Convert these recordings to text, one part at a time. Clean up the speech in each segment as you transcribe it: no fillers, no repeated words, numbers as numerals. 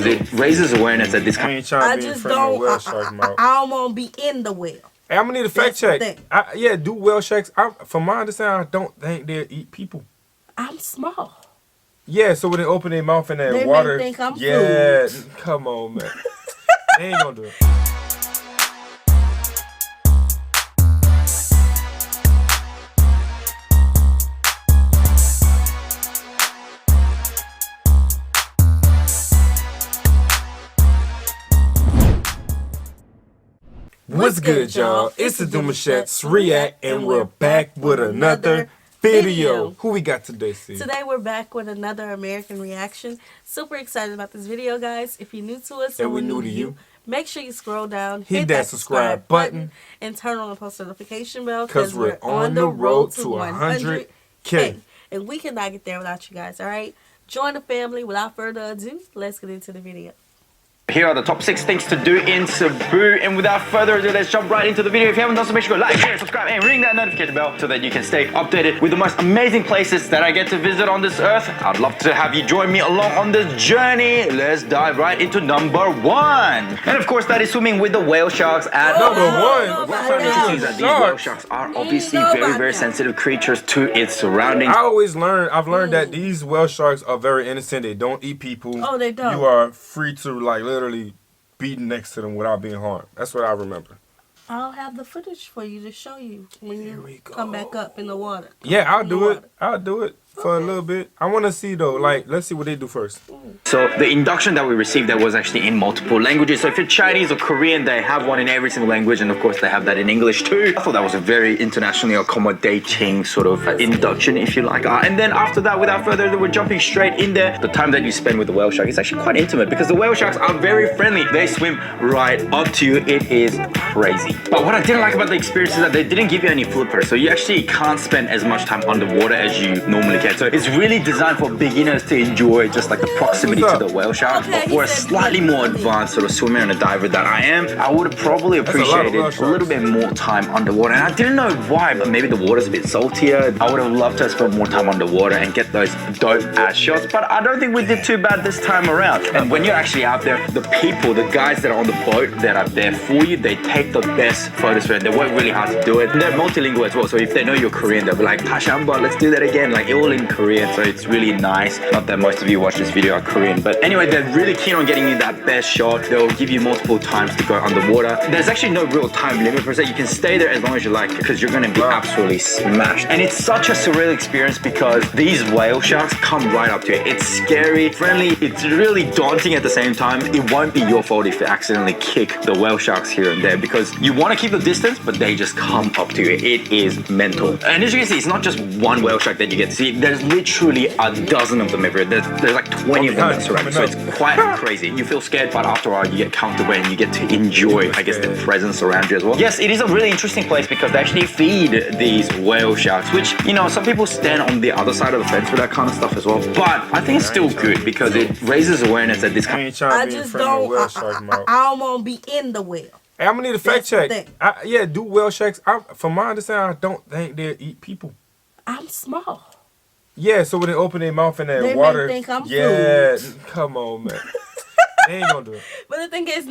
it raises awareness that this I ain't trying to be in front of a whale shark mouth. I don't want to be in the whale. Hey, I'm gonna need a fact check. Yeah, do whale sharks? From my understanding, I don't think they eat people. I'm small. Yeah, so when they open their mouth in that they water, may think I'm food. Come on, man. They ain't gonna do it. What's good, y'all? It's the Demouchets REACT, and we're back with another video. Who we got today, C? Today we're back with another American reaction. Super excited about this video, guys. If you're new to us and we're new to you, make sure you scroll down, hit that subscribe button, and turn on the post notification bell because we're on the road to 100K. And we cannot get there without you guys, all right? Join the family. Without further ado, let's get into the video. Here are the top 6 things to do in Cebu, and without further ado, let's jump right into the video. If you haven't done so, make sure you go like, share, subscribe, and ring that notification bell so that you can stay updated with the most amazing places that I get to visit on this earth. I'd love to have you join me along on this journey. Let's dive right into number 1. And of course, that is swimming with the whale sharks at number 1. What's interesting is that these whale sharks are obviously very sensitive creatures to its surroundings. I've learned that these whale sharks are very innocent. They don't eat people. Oh, they don't. You are free to literally be next to them without being harmed. That's what I remember. I'll have the footage for you to show you when you come back up in the water. Yeah, I'll do it. I'll do it for a little bit. I want to see though, let's see what they do first. So the induction that we received that was actually in multiple languages. So if you're Chinese or Korean, they have one in every single language, and of course they have that in English too. I thought that was a very internationally accommodating sort of induction, if you like. And then after that, without further ado, we're jumping straight in there. The time that you spend with the whale shark is actually quite intimate because the whale sharks are very friendly. They swim right up to you. It is crazy. But what I didn't like about the experience is that they didn't give you any flippers, so you actually can't spend as much time underwater as you normally can. So it's really designed for beginners to enjoy just like the proximity to the whale shark. But for a slightly more advanced sort of swimmer and a diver that I am, I would have probably appreciated a little bit more time underwater. And I didn't know why, but maybe the water's a bit saltier. I would have loved to spend more time underwater and get those dope ass shots, but I don't think we did too bad this time around. And when you're actually out there, the people, the guys that are on the boat that are there for you, they take the best photos for it. They work really hard to do it. And they're multilingual as well, so if they know you're Korean, they'll be like, Pashamba, let's do that again, like all in Korean. So it's really nice. Not that most of you watch this video are Korean, but anyway, they're really keen on getting you that best shot. They'll give you multiple times to go underwater. There's actually no real time limit per se. You can stay there as long as you like because you're going to be absolutely smashed. And it's such a surreal experience because these whale sharks come right up to you. It's scary, friendly, it's really daunting at the same time. It won't be your fault if you accidentally kick the whale sharks here and there because you want to keep the distance, but they just come up to you. It is mental. And as you can see, it's not just one whale shark that you get to see. There's literally a dozen of them everywhere. There's like 20 of them that surround. So it's quite crazy. You feel scared, but after a while you get comfortable and you get to enjoy, I guess, the presence around you as well. Yes, it is a really interesting place because they actually feed these whale sharks, which, you know, some people stand on the other side of the fence for that kind of stuff as well. But I think it's still good because it raises awareness that this kind of... I don't want to be in the whale. Hey, I'm gonna need a fact check. Yeah, do whale sharks? From my understanding, I don't think they eat people. I'm small. Yeah, so when they open their mouth in that water, may think I'm food. Come on, man. They ain't gonna do it. But the thing is,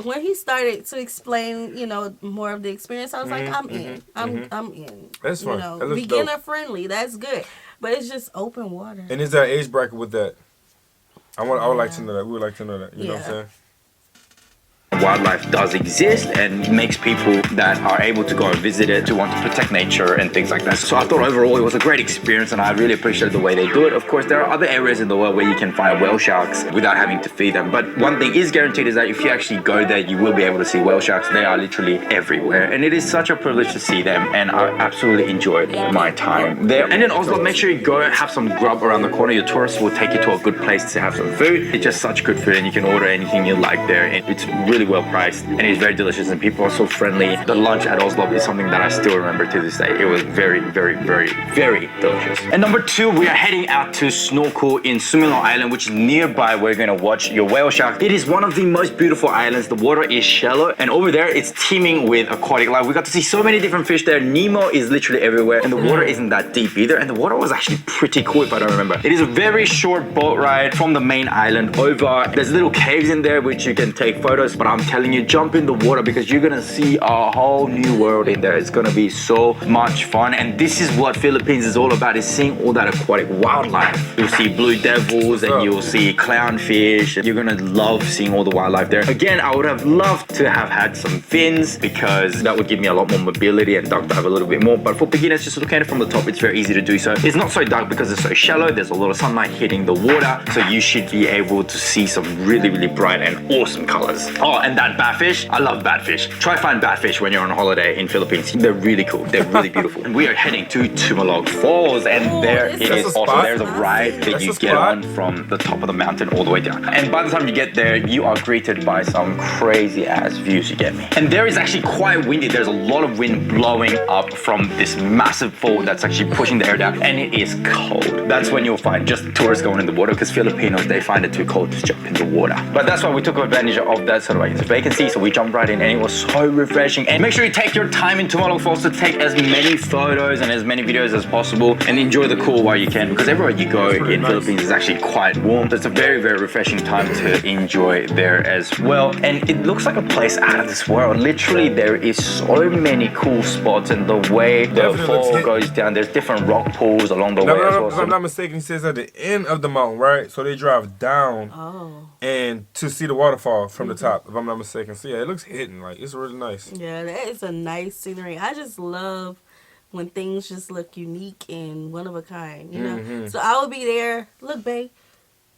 when he started to explain, you know, more of the experience, I was like, I'm in. I'm in. That's fine. You know, beginner friendly. That's good. But it's just open water. And is there an age bracket with that? I would like to know that. We would like to know that. You know what I'm saying? Wildlife does exist and makes people that are able to go and visit it to want to protect nature and things like that. So I thought overall it was a great experience and I really appreciated the way they do it. Of course, there are other areas in the world where you can find whale sharks without having to feed them. But one thing is guaranteed is that if you actually go there, you will be able to see whale sharks. They are literally everywhere. And it is such a privilege to see them. And I absolutely enjoyed my time there. And in Oslo, make sure you go have some grub around the corner. Your tourists will take you to a good place to have some food. It's just such good food and you can order anything you like there. And it's really well priced, and it's very delicious, and people are so friendly. The lunch at Oslo is something that I still remember to this day. It was very, very, very, very delicious. And number 2, we are heading out to snorkel in Sumilo Island, which is nearby. We're gonna watch your whale shark. It is one of the most beautiful islands. The water is shallow, and over there it's teeming with aquatic life. We got to see so many different fish there. Nemo is literally everywhere, and the water isn't that deep either, and the water was actually pretty cool if I don't remember. It is a very short boat ride from the main island over. There's little caves in there which you can take photos, but I'm telling you, jump in the water because you're gonna see a whole new world in there. It's gonna be so much fun, and this is what Philippines is all about, is seeing all that aquatic wildlife. You'll see blue devils and you'll see clownfish. You're gonna love seeing all the wildlife there. Again, I would have loved to have had some fins because that would give me a lot more mobility and duck dive a little bit more, but for beginners, just looking at it from the top, it's very easy to do so. It's not so dark because it's so shallow. There's a lot of sunlight hitting the water, so you should be able to see some really, really bright and awesome colors. Oh, and that batfish, I love batfish. Try find batfish when you're on holiday in Philippines. They're really cool. They're really beautiful. And we are heading to Tumalog Falls, and there it is. Also, there's a ride that you get on from the top of the mountain all the way down. And by the time you get there, you are greeted by some crazy ass views, you get me. And there is actually quite windy. There's a lot of wind blowing up from this massive fall that's actually pushing the air down, and it is cold. That's when you'll find just tourists going in the water, because Filipinos, they find it too cold to jump in the water. But that's why we took advantage of that sort of like vacancy, so we jumped right in, and it was so refreshing. And make sure you take your time in Tumalog Falls to take as many photos and as many videos as possible, and enjoy the cool while you can, because everywhere you go in Philippines is actually quite warm. So it's a very, very refreshing time to enjoy there as well. And it looks like a place out of this world. Literally, there is so many cool spots, and the way the fall goes down, there's different rock pools along the way as well. If I'm not mistaken, he says at the end of the mountain, right? So they drive down and to see the waterfall from the top, if I'm not mistaken. So yeah, it looks hidden. Like, it's really nice. Yeah, that is a nice scenery. I just love when things just look unique and one of a kind, you know? So I will be there. Look, babe,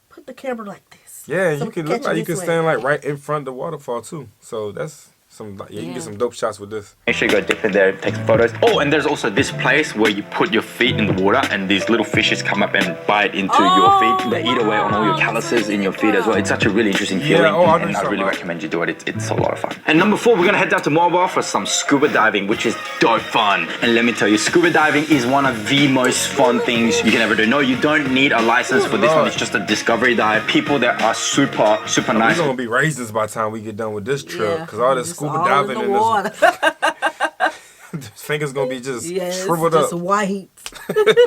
put the camera like this. Yeah, so you can look like you can stand like right in front of the waterfall too. So that's some, yeah, you can get some dope shots with this. Make sure you go dip in there, take some photos. Oh, and there's also this place where you put your feet in the water, and these little fishes come up and bite into your feet. They eat away on all your calluses in your feet as well. It's such a really interesting feeling, and I really recommend you do it. It's a lot of fun. And number 4, we're gonna head down to Moaba for some scuba diving, which is dope fun. And let me tell you, scuba diving is one of the most fun things you can ever do. No, you don't need a license for this one. It's just a discovery dive. People there are super, super nice. We're gonna be raisins by the time we get done with this trip, because all this scuba diving in the water. His fingers gonna be just yes, shriveled just up. white.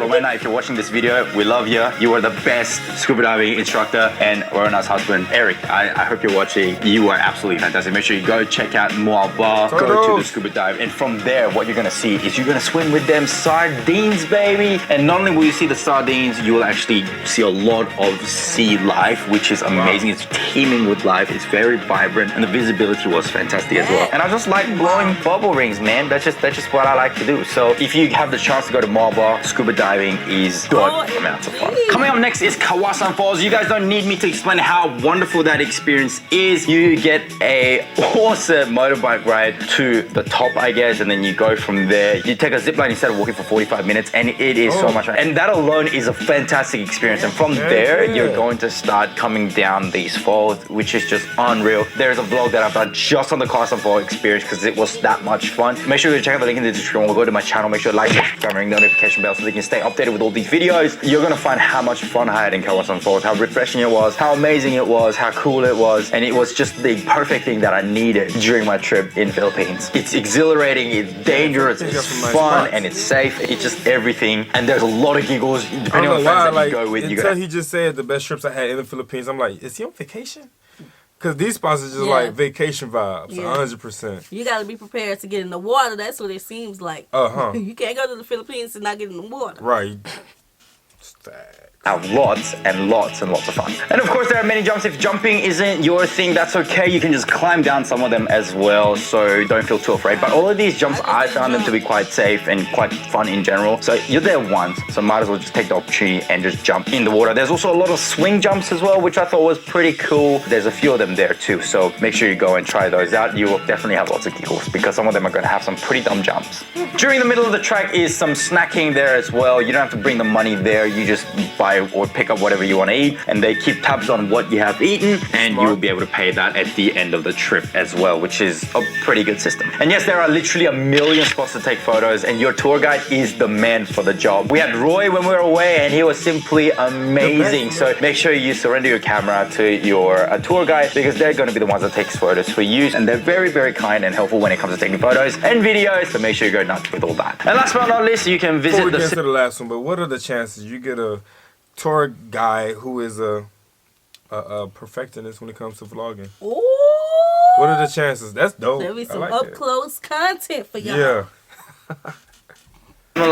Rowena, if you're watching this video, we love you. You are the best scuba diving instructor, and Rowena's husband, Eric. I hope you're watching. You are absolutely fantastic. Make sure you go check out Moaba, go to the scuba dive, and from there, what you're gonna see is you're gonna swim with them sardines, baby. And not only will you see the sardines, you will actually see a lot of sea life, which is amazing. It's teeming with life. It's very vibrant, and the visibility was fantastic as well. And I just like blowing bubble rings, man. That's just what I like to do. So if you have the chance to go to Moaba, scuba diving is dope amounts of fun. Coming up next is Kawasan Falls. You guys don't need me to explain how wonderful that experience is. You get a awesome motorbike ride to the top, I guess, and then you go from there. You take a zip line instead of walking for 45 minutes, and it is so much fun. And that alone is a fantastic experience. And from there, you're going to start coming down these falls, which is just unreal. There's a vlog that I've done just on the Kawasan Falls experience because it was that much fun. Make sure you check out the link in the description. We'll go to my channel. Make sure to like, subscribe, and ring the notification bell so that you can stay updated with all these videos. You're gonna find how much fun I had in Kawasan Falls, how refreshing it was, how amazing it was, how cool it was, and it was just the perfect thing that I needed during my trip in Philippines. It's exhilarating, it's dangerous, it's fun, and it's safe. It's just everything, and there's a lot of giggles depending on the friends that you go with. Until he just said the best trips I had in the Philippines, I'm like, is he on vacation? Because these spots are just like vacation vibes, 100%. You got to be prepared to get in the water. That's what it seems like. You can't go to the Philippines and not get in the water. Right. Have lots and lots and lots of fun. And of course, there are many jumps. If jumping isn't your thing, that's okay. You can just climb down some of them as well, so don't feel too afraid. But all of these jumps, I found them to be quite safe and quite fun in general. So you're there once, so might as well just take the opportunity and just jump in the water. There's also a lot of swing jumps as well, which I thought was pretty cool. There's a few of them there too, so make sure you go and try those out. You will definitely have lots of giggles because some of them are going to have some pretty dumb jumps. During the middle of the track is some snacking there as well. You don't have to bring the money there. You just buy buy or pick up whatever you want to eat, and they keep tabs on what you have eaten, and you will be able to pay that at the end of the trip as well, which is a pretty good system. And yes, there are literally a million spots to take photos, and your tour guide is the man for the job. We had Roy when we were away, and he was simply amazing. So make sure you surrender your camera to your tour guide, because they're going to be the ones that take photos for you, and they're very, very kind and helpful when it comes to taking photos and videos, so make sure you go nuts with all that. And last but not least, you can visit Before we get to the last one, but what are the chances you get a tour guide who is a perfectionist when it comes to vlogging? Ooh. What are the chances? That's dope. There'll be some like up-close content for y'all. Yeah.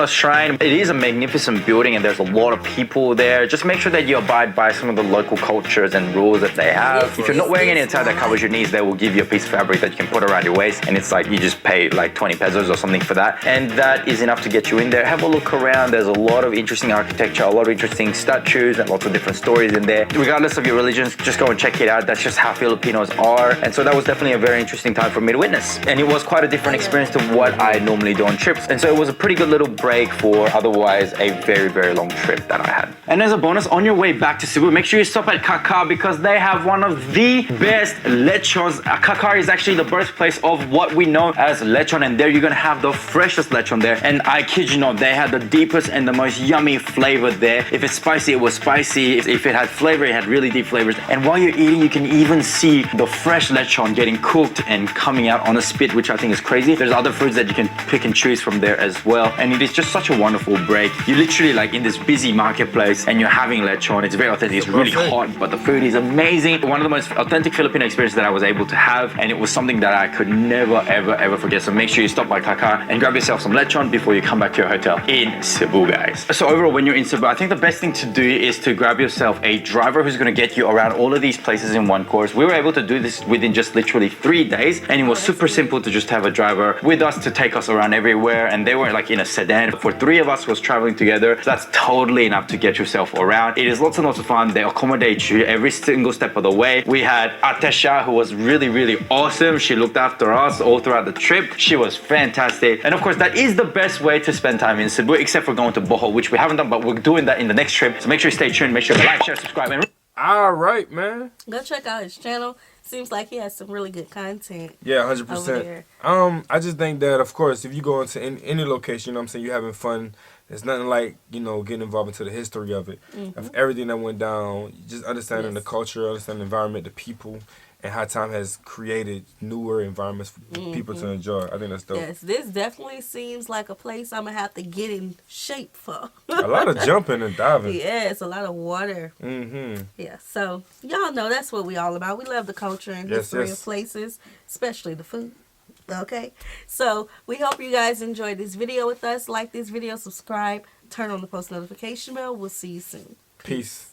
Shrine. It is a magnificent building, and there's a lot of people there. Just make sure that you abide by some of the local cultures and rules that they have. If you're not wearing any attire that covers your knees, they will give you a piece of fabric that you can put around your waist, and it's like you just pay like 20 pesos or something for that, and that is enough to get you in there. Have a look around. There's a lot of interesting architecture, a lot of interesting statues, and lots of different stories in there. Regardless of your religions, just go and check it out. That's just how Filipinos are, and so that was definitely a very interesting time for me to witness, and it was quite a different experience to what I normally do on trips, and so it was a pretty good little break for otherwise a very, very long trip that I had. And as a bonus, on your way back to Cebu, make sure you stop at KhAKA, because they have one of the best lechons. KhAKA is actually the birthplace of what we know as lechon, and there you're gonna have the freshest lechon there, and I kid you not, they had the deepest and the most yummy flavor there. If it's spicy, it was spicy. If it had flavor, it had really deep flavors, and while you're eating, you can even see the fresh lechon getting cooked and coming out on a spit, which I think is crazy. There's other foods that you can pick and choose from there as well, and it is just such a wonderful break. You're literally like in this busy marketplace and you're having lechon. It's very authentic. It's really hot, but the food is amazing. One of the most authentic Filipino experiences that I was able to have, and it was something that I could never, ever, ever forget. So make sure you stop by KhAKA and grab yourself some lechon before you come back to your hotel in Cebu, guys. So overall, when you're in Cebu, I think the best thing to do is to grab yourself a driver who's going to get you around all of these places in one course. We were able to do this within just literally 3 days, and it was super simple to just have a driver with us to take us around everywhere, and they were like in a sedan. For 3 of us was traveling together, so that's totally enough to get yourself around. It is lots and lots of fun. They accommodate you every single step of the way. We had Atesha, who was really, really awesome. She looked after us all throughout the trip. She was fantastic. And of course, that is the best way to spend time in Cebu, except for going to Bohol, which we haven't done, but we're doing that in the next trip. So make sure you stay tuned. Make sure to like, share, subscribe, and All right, man. Go check out his channel. Seems like he has some really good content. Yeah, over 100%. there. I just think that, of course, if you go into any location, you know what I'm saying, you're having fun. There's nothing like, you know, getting involved into the history of it, of everything that went down, just understanding the culture, understanding the environment, the people, and how time has created newer environments for people to enjoy. I think that's dope. Yes, this definitely seems like a place I'm gonna have to get in shape for. A lot of jumping and diving. Yeah, it's a lot of water. Yeah, so y'all know that's what we all about. We love the culture and history of places, especially the food. Okay, so we hope you guys enjoyed this video with us. Like this video, subscribe, turn on the post notification bell. We'll see you soon. Peace.